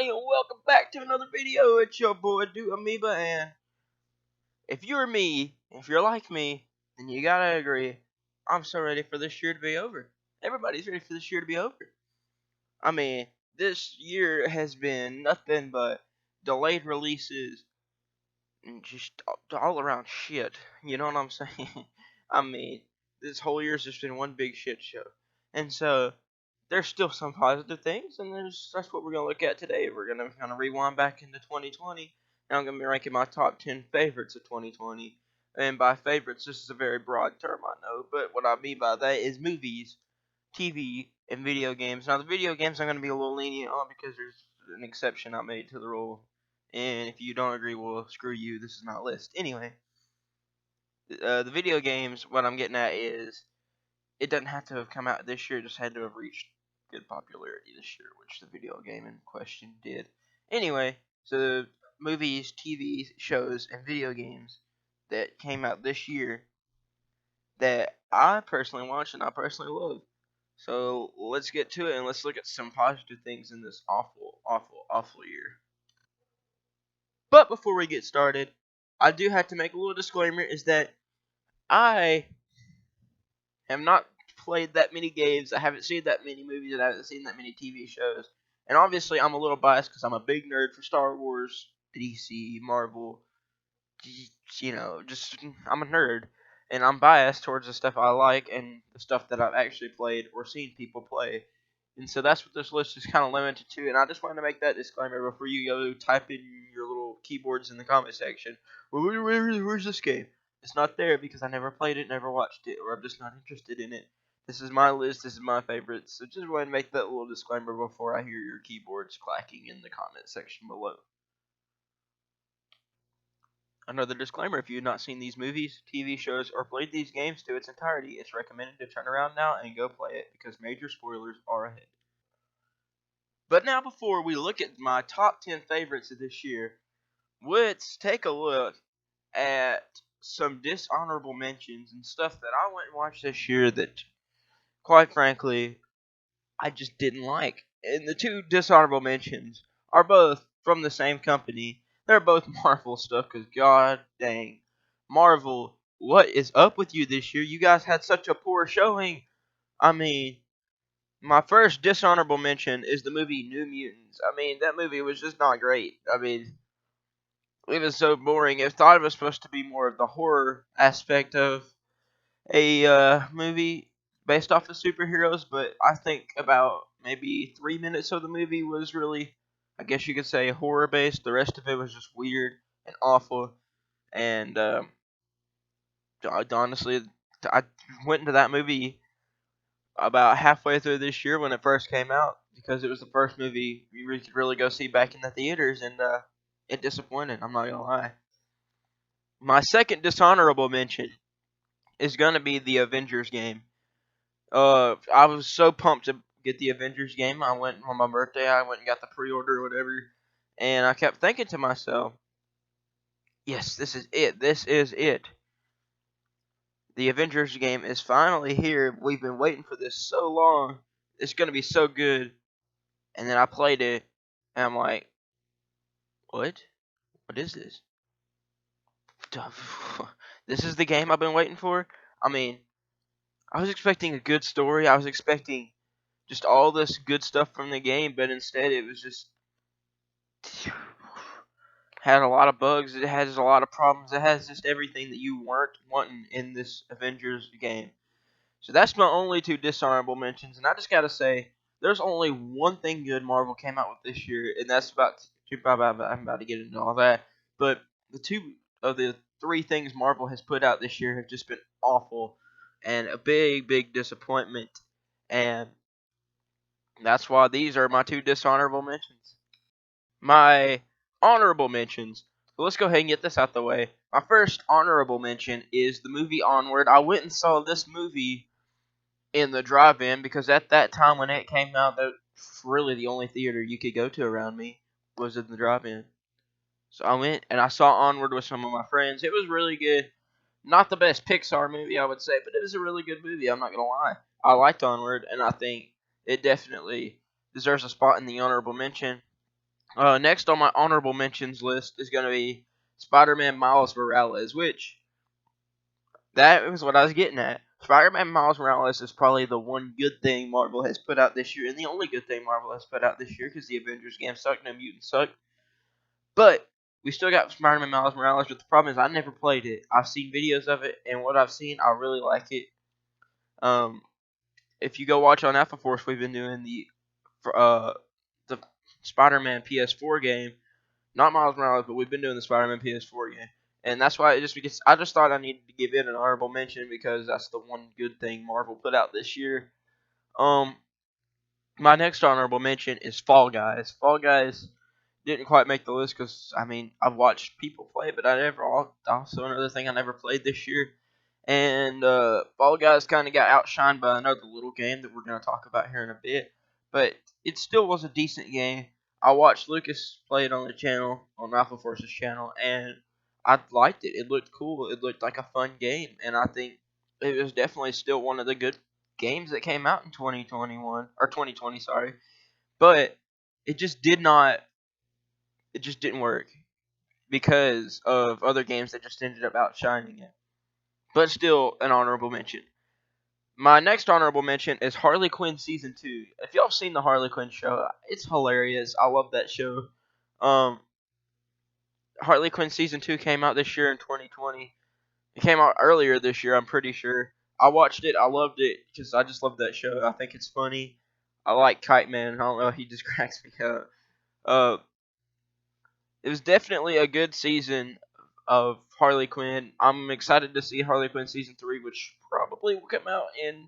everybody, and welcome back to another video. It's your boy, Do Amoeba, and if you're me, if you're like me, then you gotta agree, I'm so ready for this year to be over. Everybody's ready for this year to be over. I mean, this year has been nothing but delayed releases and just all around shit. You know what I'm saying? I mean, this whole year's just been one big shit show. And so, there's still some positive things, and that's what we're going to look at today. We're going to kind of rewind back into 2020, and I'm going to be ranking my top 10 favorites of 2020. And by favorites, this is a very broad term, I know, but what I mean by that is movies, TV, and video games. Now, the video games I'm going to be a little lenient on because there's an exception I made to the rule. And if you don't agree, well, screw you, this is not a list. Anyway, the video games, what I'm getting at is, it doesn't have to have come out this year, it just had to have reached good popularity this year, which the video game in question did. Anyway, so movies, TV shows, and video games that came out this year that I personally watched and I personally love. So let's get to it and let's look at some positive things in this awful year. But before we get started, I do have to make a little disclaimer, is that I have not played that many games, I haven't seen that many movies, and I haven't seen that many TV shows. And obviously, I'm a little biased because I'm a big nerd for Star Wars, DC, Marvel. I'm a nerd, and I'm biased towards the stuff I like and the stuff that I've actually played or seen people play. And so that's what this list is kind of limited to. And I just wanted to make that disclaimer before you go type in your little keyboards in the comment section. Well, where's this game? It's not there because I never played it, never watched it, or I'm just not interested in it. This is my list, this is my favorites, so just wanted to make that little disclaimer before I hear your keyboards clacking in the comment section below. Another disclaimer, if you have not seen these movies, TV shows, or played these games to its entirety, it's recommended to turn around now and go play it because major spoilers are ahead. But now before we look at my top 10 favorites of this year, let's take a look at some dishonorable mentions and stuff that I went and watched this year that, quite frankly, I just didn't like. And the two dishonorable mentions are both from the same company. They're both Marvel stuff, because god dang, Marvel, what is up with you this year? You guys had such a poor showing. I mean, my first dishonorable mention is the movie New Mutants. I mean, that movie was just not great. I mean, it was so boring. I thought it was supposed to be more of the horror aspect of a movie based off of superheroes, but I think about maybe 3 minutes of the movie was really, I guess you could say, horror based. The rest of it was just weird and awful. And honestly, I went into that movie about halfway through this year when it first came out because it was the first movie you could really go see back in the theaters, and it disappointed. I'm not gonna lie. My second dishonorable mention is gonna be the Avengers game. I was so pumped to get the Avengers game. I went on my birthday. I went and got the pre-order or whatever, and I kept thinking to myself, "Yes, this is it. This is it. The Avengers game is finally here. We've been waiting for this so long. It's gonna be so good." And then I played it, and I'm like, "What? What is this? This is the game I've been waiting for?" I mean, I was expecting a good story. I was expecting just all this good stuff from the game, but instead it was just had a lot of bugs. It has a lot of problems. It has just everything that you weren't wanting in this Avengers game. So that's my only two dishonorable mentions, and I just gotta say, there's only one thing good Marvel came out with this year, and that's I'm about to get into all that. But the two of the three things Marvel has put out this year have just been awful and a big disappointment, and that's why these are my two dishonorable mentions. My honorable mentions. So let's go ahead and get this out the way. My first honorable mention is the movie Onward. I went and saw this movie in the drive-in because at that time when it came out, that's really the only theater you could go to around me was in the drive-in. So I went and I saw Onward with some of my friends. It was really good. Not the best Pixar movie, I would say, but it was a really good movie. I'm not gonna lie. I liked Onward, and I think it definitely deserves a spot in the honorable mention. Next on my honorable mentions list is going to be Spider-Man Miles Morales, which that was what I was getting at. Spider-Man Miles Morales is probably the one good thing Marvel has put out this year, and the only good thing Marvel has put out this year because the Avengers game sucked, no mutants sucked. But we still got Spider-Man Miles Morales, but the problem is I never played it. I've seen videos of it, and what I've seen, I really like it. Um, if you go watch on Alpha Force, we've been doing the Spider-Man PS4 game, not Miles Morales, but we've been doing the Spider-Man PS4 game, and that's why it just because I just thought I needed to give it an honorable mention because that's the one good thing Marvel put out this year. Um, my next honorable mention is Fall Guys. Fall Guys didn't quite make the list because I mean I've watched people play, but I never. Also another thing I never played this year, and Fall Guys kind of got outshined by another little game that we're going to talk about here in a bit. But it still was a decent game. I watched Lucas play it on the channel, on Alpha Force's channel, and I liked it. It looked cool. It looked like a fun game, and I think it was definitely still one of the good games that came out in 2021 or 2020. Sorry, but it just did not. It just didn't work because of other games that just ended up outshining it. But still, an honorable mention. My next honorable mention is Harley Quinn season 2. If y'all seen the Harley Quinn show, it's hilarious. I love that show. Um, Harley Quinn season 2 came out this year in 2020. It came out earlier this year, I'm pretty sure. I watched it. I loved it because I just love that show. I think it's funny. I like Kite Man. I don't know. He just cracks me up. Uh, it was definitely a good season of Harley Quinn. I'm excited to see Harley Quinn season 3, which probably will come out in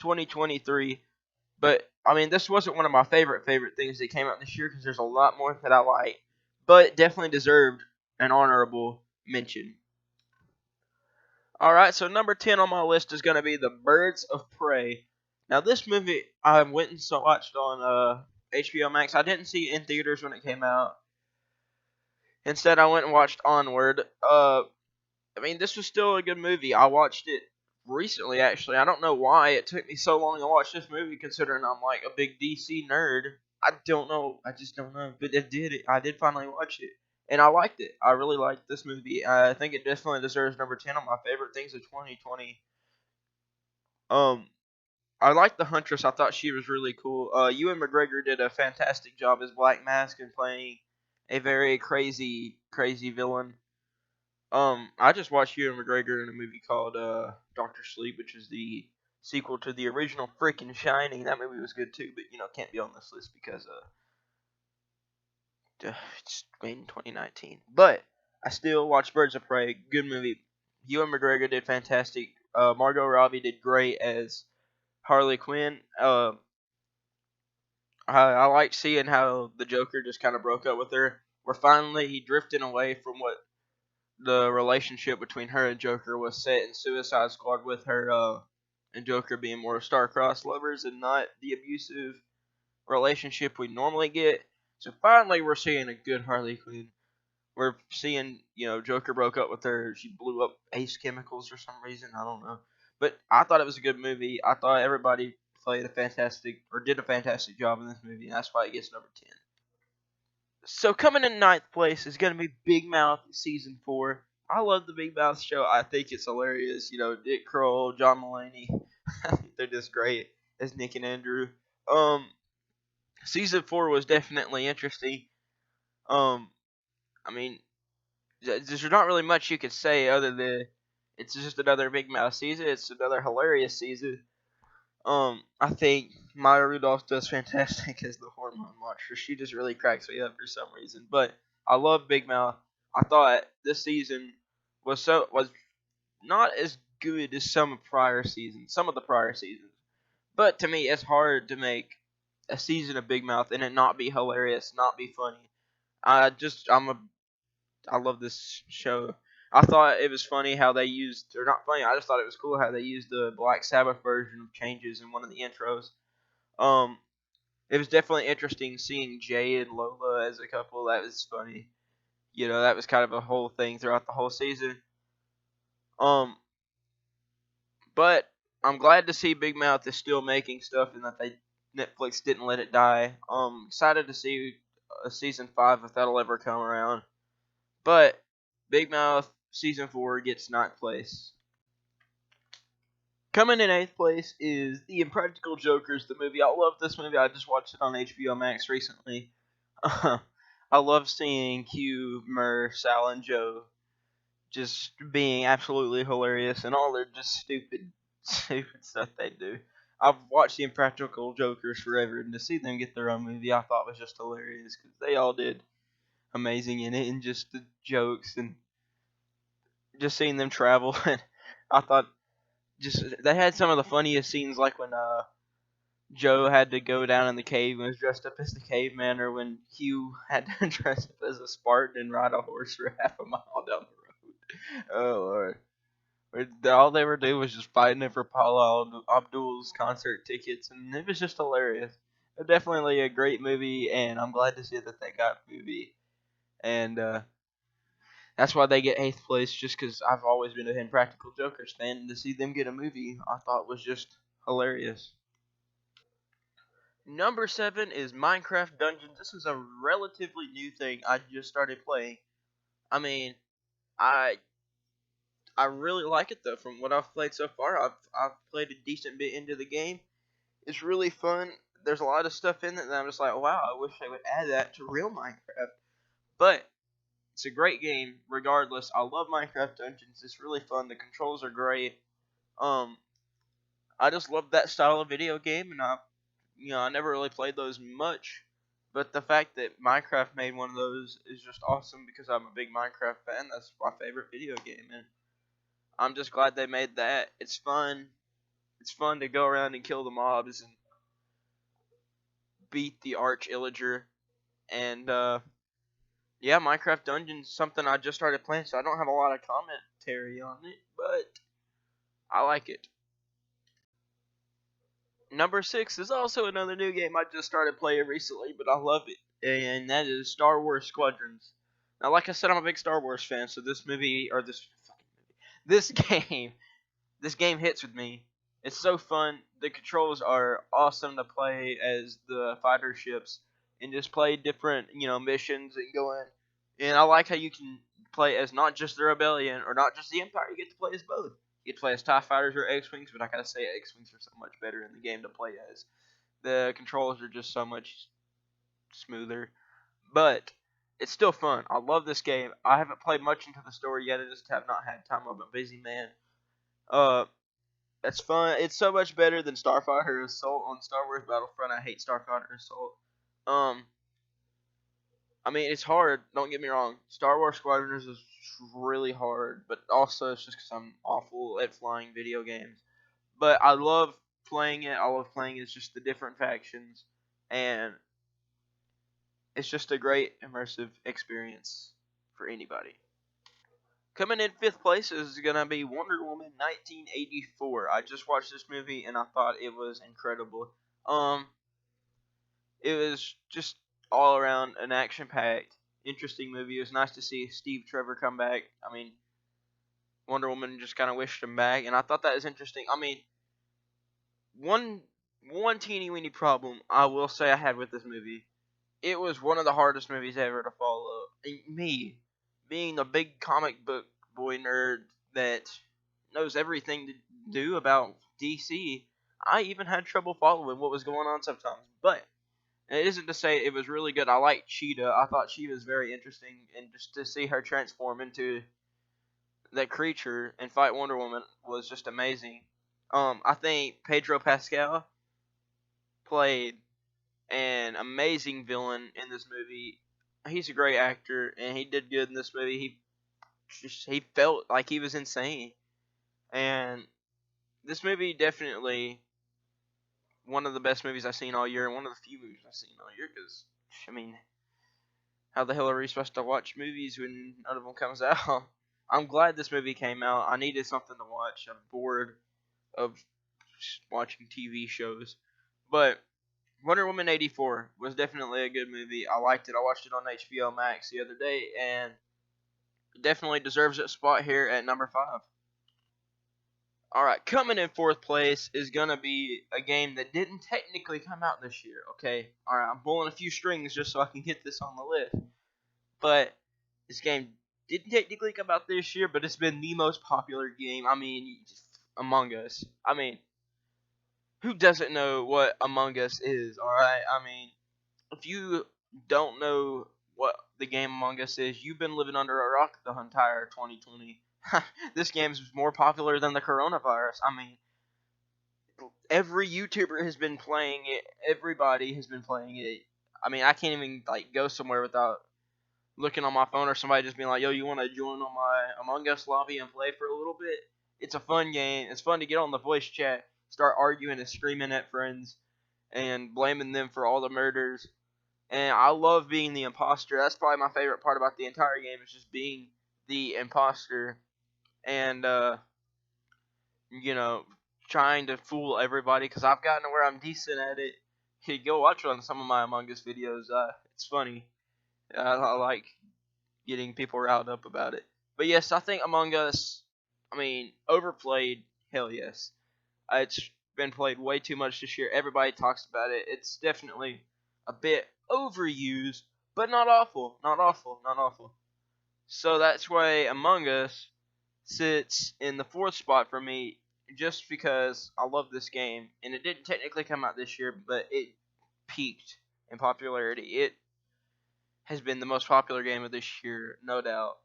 2023. But I mean, this wasn't one of my favorite things that came out this year because there's a lot more that I like, but definitely deserved an honorable mention. All right, so number 10 on my list is going to be The Birds of Prey. Now, this movie I went and watched on HBO Max. I didn't see it in theaters when it came out. Instead, I went and watched Onward. I mean, this was still a good movie. I watched it recently, actually. I don't know why it took me so long to watch this movie, considering I'm like a big DC nerd. I don't know. I just don't know. But it did. I did finally watch it, and I liked it. I really liked this movie. I think it definitely deserves number 10 on my favorite things of 2020. Um, I liked the Huntress. I thought she was really cool. Ewan McGregor did a fantastic job as Black Mask and playing a very crazy villain. I just watched Ewan McGregor in a movie called Doctor Sleep, which is the sequel to the original freaking Shining. That movie was good too, but can't be on this list because it's made in 2019. But I still watch Birds of Prey. Good movie. Ewan McGregor did fantastic. Margot Robbie did great as Harley Quinn. I like seeing how the Joker just kind of broke up with her. We're finally drifting away from what the relationship between her and Joker was set in Suicide Squad, with her and Joker being more star-crossed lovers and not the abusive relationship we normally get. So finally, we're seeing a good Harley Quinn. We're seeing, Joker broke up with her. She blew up Ace Chemicals for some reason. I don't know. But I thought it was a good movie. I thought everybody did a fantastic job in this movie, and that's why it gets number 10. So coming in ninth place is going to be Big Mouth season 4. I love the Big Mouth show. I think it's hilarious. Dick Kroll, John Mulaney, they're just great as Nick and Andrew. Um, season 4 was definitely interesting. Um, I mean, there's not really much you could say other than it's just another Big Mouth season. It's another hilarious season. I think Maya Rudolph does fantastic as the hormone monster. She just really cracks me up for some reason. But I love Big Mouth. I thought this season was not as good as some of the prior seasons. But to me, it's hard to make a season of Big Mouth and it not be hilarious, not be funny. I love this show. I thought it was funny how they used, or not funny. I just thought it was cool how they used the Black Sabbath version of Changes in one of the intros. Um, it was definitely interesting seeing Jay and Lola as a couple. That was funny. That was kind of a whole thing throughout the whole season. Um, but I'm glad to see Big Mouth is still making stuff and that Netflix didn't let it die. Excited to see a season 5 if that'll ever come around. But Big Mouth season 4 gets 9th place. Coming in 8th place is The Impractical Jokers, the movie. I love this movie. I just watched it on HBO Max recently. I love seeing Q, Murr, Sal, and Joe just being absolutely hilarious and all their just stupid, stupid stuff they do. I've watched The Impractical Jokers forever, and to see them get their own movie, I thought was just hilarious because they all did amazing in it, and just the jokes and just seeing them travel. And I thought just they had some of the funniest scenes, like when Joe had to go down in the cave and was dressed up as the caveman, or when Hugh had to dress up as a Spartan and ride a horse for half a mile down the road. Oh Lord. All they were doing was just fighting it for Paula Abdul's concert tickets, and it was just hilarious. Definitely a great movie, and I'm glad to see that they got a movie. And that's why they get 8th place, just because I've always been a Impractical Jokers fan, and to see them get a movie, I thought was just hilarious. Number 7 is Minecraft Dungeons. This is a relatively new thing I just started playing. I mean, I I really like it though. From what I've played so far, I've played a decent bit into the game. It's really fun. There's a lot of stuff in it that I'm just like, wow, I wish they would add that to real Minecraft. But it's a great game, regardless. I love Minecraft Dungeons. It's really fun. The controls are great. Um, I just love that style of video game, and I never really played those much. But the fact that Minecraft made one of those is just awesome because I'm a big Minecraft fan. That's my favorite video game, and I'm just glad they made that. It's fun. It's fun to go around and kill the mobs and beat the arch illager. And yeah, Minecraft Dungeons is something I just started playing, so I don't have a lot of commentary on it, but I like it. Number 6 is also another new game I just started playing recently, but I love it, and that is Star Wars Squadrons. Now, like I said, I'm a big Star Wars fan, so this movie, or this game, this game hits with me. It's so fun. The controls are awesome to play as the fighter ships, and just play different, missions and go in. And I like how you can play as not just the Rebellion or not just the Empire. You get to play as both. You get to play as TIE fighters or X-wings, but I gotta say X-wings are so much better in the game to play as. The controls are just so much smoother, but it's still fun. I love this game. I haven't played much into the story yet. I just have not had time. I'm a busy man. Uh, it's fun. It's so much better than Starfighter Assault on Star Wars Battlefront. I hate Starfighter Assault. Um, I mean, it's hard. Don't get me wrong. Star Wars Squadrons is really hard, but also it's just because I'm awful at flying video games. But I love playing it. I love playing it's just the different factions, and it's just a great immersive experience for anybody. Coming in 5th place is gonna be Wonder Woman 1984. I just watched this movie and I thought it was incredible. It was just all around an action-packed, interesting movie. It was nice to see Steve Trevor come back. I mean, Wonder Woman just kind of wished him back, and I thought that was interesting. I mean, one one teeny weeny problem I will say I had with this movie. It was one of the hardest movies ever to follow. And me, being a big comic book boy nerd that knows everything to do about DC, I even had trouble following what was going on sometimes. But it isn't to say it was really good. I liked Cheetah. I thought she was very interesting, and just to see her transform into that creature and fight Wonder Woman was just amazing. I think Pedro Pascal played an amazing villain in this movie. He's a great actor, and he did good in this movie. He felt like he was insane, and this movie definitely one of the best movies I've seen all year, and one of the few movies I've seen all year. Because I mean, how the hell are we supposed to watch movies when none of them comes out? I'm glad this movie came out. I needed something to watch. I'm bored of watching TV shows, but Wonder Woman 84 was definitely a good movie. I liked it. I watched it on HBO Max the other day, and it definitely deserves its spot here at number 5. Alright, coming in fourth place is gonna be a game that didn't technically come out this year, okay? Alright, I'm pulling a few strings just so I can get this on the list. But this game didn't technically come out this year, but it's been the most popular game. I mean, Among Us. I mean, who doesn't know what Among Us is, alright? I mean, if you don't know what the game Among Us is, you've been living under a rock the entire 2020. This game is more popular than the coronavirus. I mean, every YouTuber has been playing it. Everybody has been playing it. I mean, I can't even like go somewhere without looking on my phone or somebody just being like, "Yo, you want to join on my Among Us lobby and play for a little bit?" It's a fun game. It's fun to get on the voice chat, start arguing and screaming at friends, and blaming them for all the murders. And I love being the imposter. That's probably my favorite part about the entire game is just being the imposter and you know, trying to fool everybody because I've gotten to where I'm decent at it. You go watch on some of my Among Us videos. It's funny. I like getting people riled up about it. But yes, I think Among Us, I mean, overplayed, hell yes. It's been played way too much this year. Everybody talks about it. It's definitely a bit overused, but not awful. Not awful. Not awful. So that's why Among Us sits in the fourth spot for me, just because I love this game. And it didn't technically come out this year, but it peaked in popularity. It has been the most popular game of this year, no doubt.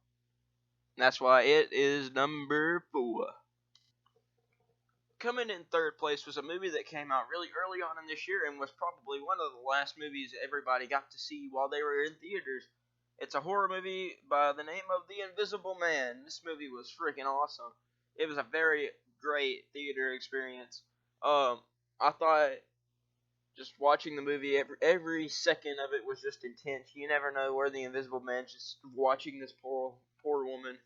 And that's why it is number 4. Coming in third place was a movie that came out really early on in this year and was probably one of the last movies everybody got to see while they were in theaters. It's a horror movie by the name of The Invisible Man. This movie was freaking awesome. It was a very great theater experience. I thought just watching the movie, every second of it was just intense. You never know where the Invisible Man's just watching this poor woman.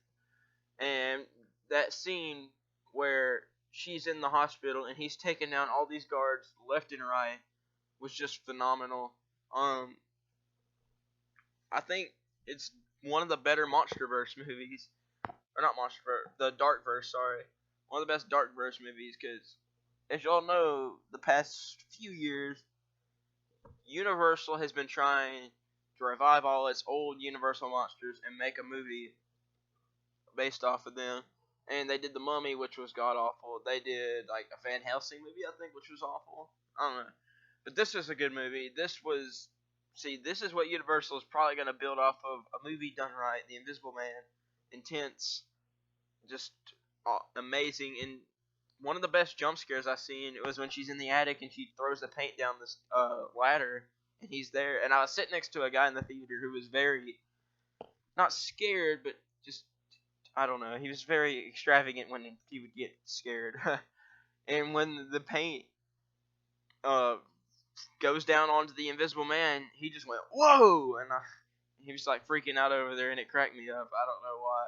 And that scene where she's in the hospital and he's taking down all these guards left and right was just phenomenal. Um, I think it's one of the better MonsterVerse movies, or not MonsterVerse, the Darkverse. Sorry, one of the best Darkverse movies because, as y'all know, the past few years, Universal has been trying to revive all its old Universal monsters and make a movie based off of them. And they did The Mummy, which was god awful. They did like a Van Helsing movie, I think, which was awful. I don't know, but this was a good movie. This is what Universal is probably going to build off of a movie done right. The Invisible Man, intense, just amazing, and one of the best jump scares I've seen. It was when she's in the attic and she throws the paint down this ladder, and he's there. And I was sitting next to a guy in the theater who was very not scared, but just I don't know. He was very extravagant when he would get scared. And when the paint uh, goes down onto the Invisible Man, he just went, "Whoa!" And he was like freaking out over there, and it cracked me up. I don't know why.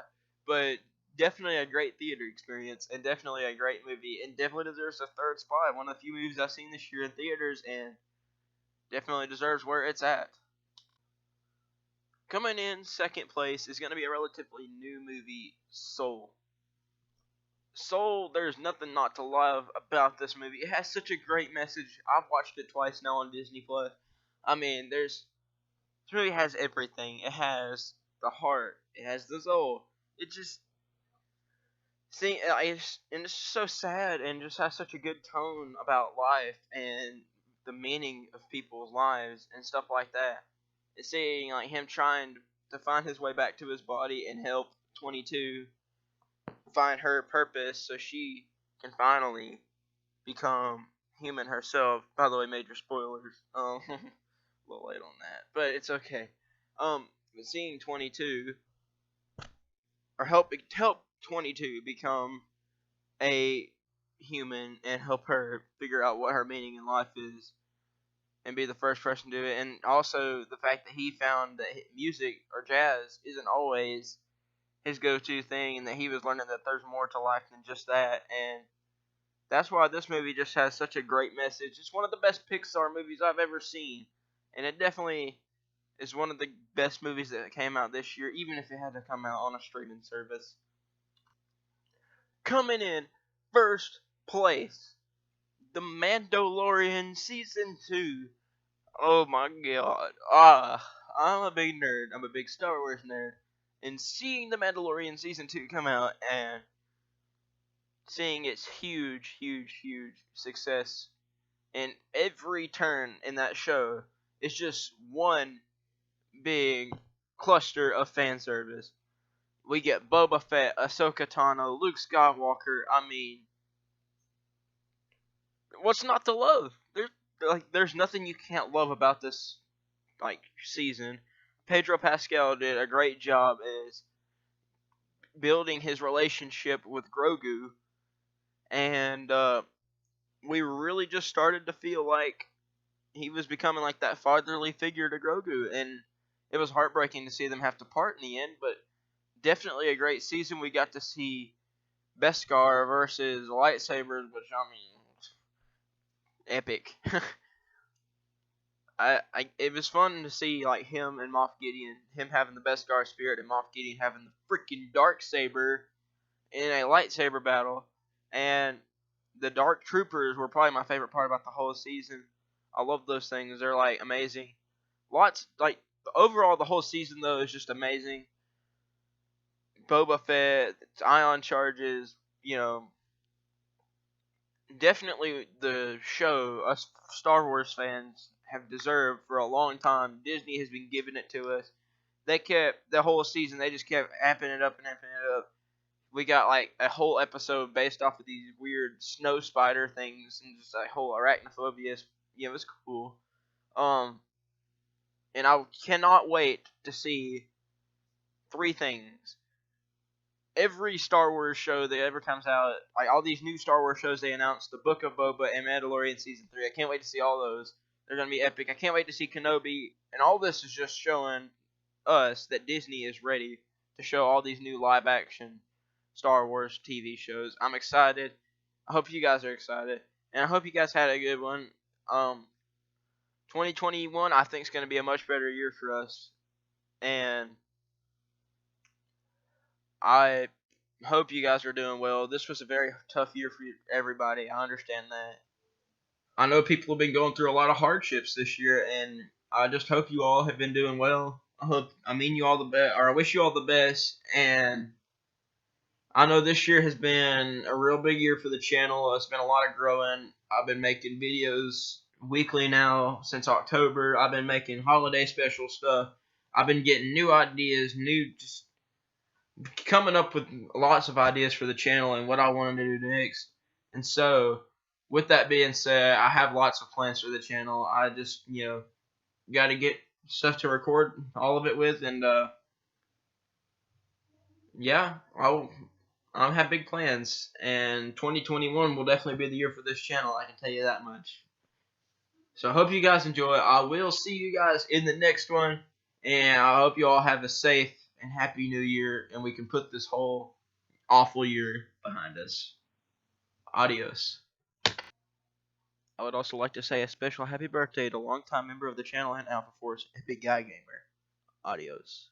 But definitely a great theater experience, and definitely a great movie, and definitely deserves a third spot. One of the few movies I've seen this year in theaters, and definitely deserves where it's at. Coming in second place is going to be a relatively new movie, Soul. Soul, there's nothing not to love about this movie. It has such a great message. I've watched it twice now on Disney Plus. I mean, this movie has everything. It has the heart. It has the soul. It just and it's so sad and just has such a good tone about life and the meaning of people's lives and stuff like that. It's seeing like him trying to find his way back to his body and help 22 find her purpose so she can finally become human herself. By the way, major spoilers. A little late on that, but it's okay. But seeing 22 or help 22 become a human and help her figure out what her meaning in life is and be the first person to do it, and also the fact that he found that music or jazz isn't always his go-to thing, and that he was learning that there's more to life than just that. And that's why this movie just has such a great message. It's one of the best Pixar movies I've ever seen, and it definitely is one of the best movies that came out this year, even if it had to come out on a streaming service. Coming in first place, The Mandalorian Season 2. Oh my god. I'm a big nerd. I'm a big Star Wars nerd. And seeing The Mandalorian Season 2 come out and seeing its huge, huge, huge success in every turn in that show is just one big cluster of fan service. We get Boba Fett, Ahsoka Tano, Luke Skywalker. I mean, what's not to love? There's nothing you can't love about this season. Pedro Pascal did a great job as building his relationship with Grogu, and we really just started to feel like he was becoming like that fatherly figure to Grogu, and it was heartbreaking to see them have to part in the end, but definitely a great season. We got to see Beskar versus lightsabers, which, I mean, epic. It was fun to see like him and Moff Gideon, him having the Beskar spirit and Moff Gideon having the freaking dark saber in a lightsaber battle, and the Dark Troopers were probably my favorite part about the whole season. I love those things; they're like amazing. Overall, the whole season though is just amazing. Boba Fett, ion charges, definitely the show us Star Wars fans have deserved for a long time. Disney has been giving it to us. They kept the whole season. They just kept amping it up and amping it up. We got like a whole episode based off of these weird snow spider things and just a whole arachnophobia. Yeah, it was cool. And I cannot wait to see three things. Every Star Wars show that ever comes out, like all these new Star Wars shows they announced, the Book of Boba and Mandalorian Season 3. I can't wait to see all those. They're going to be epic. I can't wait to see Kenobi. And all this is just showing us that Disney is ready to show all these new live action Star Wars TV shows. I'm excited. I hope you guys are excited. And I hope you guys had a good one. 2021, I think, is going to be a much better year for us. And I hope you guys are doing well. This was a very tough year for everybody. I understand that. I know people have been going through a lot of hardships this year, and I just hope you all have been doing well. I mean you all the best, or I wish you all the best. And I know this year has been a real big year for the channel. It's been a lot of growing. I've been making videos weekly now since October. I've been making holiday special stuff. I've been getting new ideas, just coming up with lots of ideas for the channel and what I wanted to do next. And so, with that being said, I have lots of plans for the channel. I just, got to get stuff to record all of it with, and yeah, I have big plans, and 2021 will definitely be the year for this channel. I can tell you that much. So I hope you guys enjoy. I will see you guys in the next one, and I hope you all have a safe and happy new year, and we can put this whole awful year behind us. Adios. I would also like to say a special happy birthday to longtime member of the channel and Alpha Force, Big Guy Gamer. Adios.